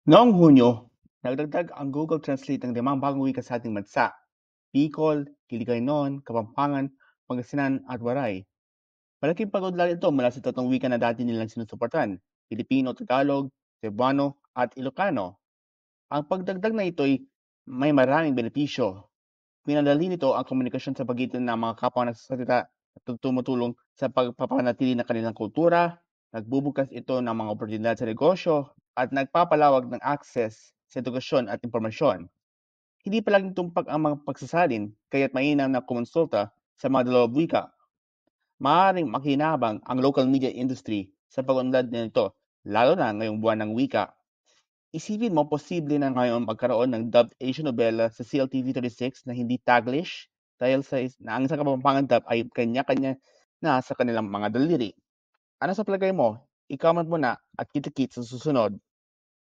Noong Hunyo, nagdagdag ang Google Translate ng 5 bagong wika sa ating bansa: Bicol, Hiligaynon, Kapampangan, Pangasinan at Waray. Malaking pag-unlad ito mula sa 3 wika na dati nilang sinusuportan: Pilipino, Tagalog, Cebuano at Ilocano. Ang pagdagdag na ito ay may maraming benepisyo. Pinadali nito ang komunikasyon sa pagitan ng mga kapwa nagsasalita at tumutulong sa pagpapanatili ng kanilang kultura, nagbubukas ito ng mga oportunidad sa negosyo, at nagpapalawag ng access sa edukasyon at impormasyon. Hindi palaging tumpak ang mga pagsasalin, kaya't mainam na kumonsulta sa mga dalawang wika. Maaaring makinabang ang local media industry sa pag-unlad nito, lalo na ngayong buwan ng wika. Isipin mo, posible na ngayon magkaroon ng dubbed Asian novela sa CLTV 36 na hindi Taglish dahil na ang isang Kapampangan dub ay kanya-kanya na sa kanilang mga daliri. Ano sa palagay mo? I-comment mo na at kita-kits sa susunod.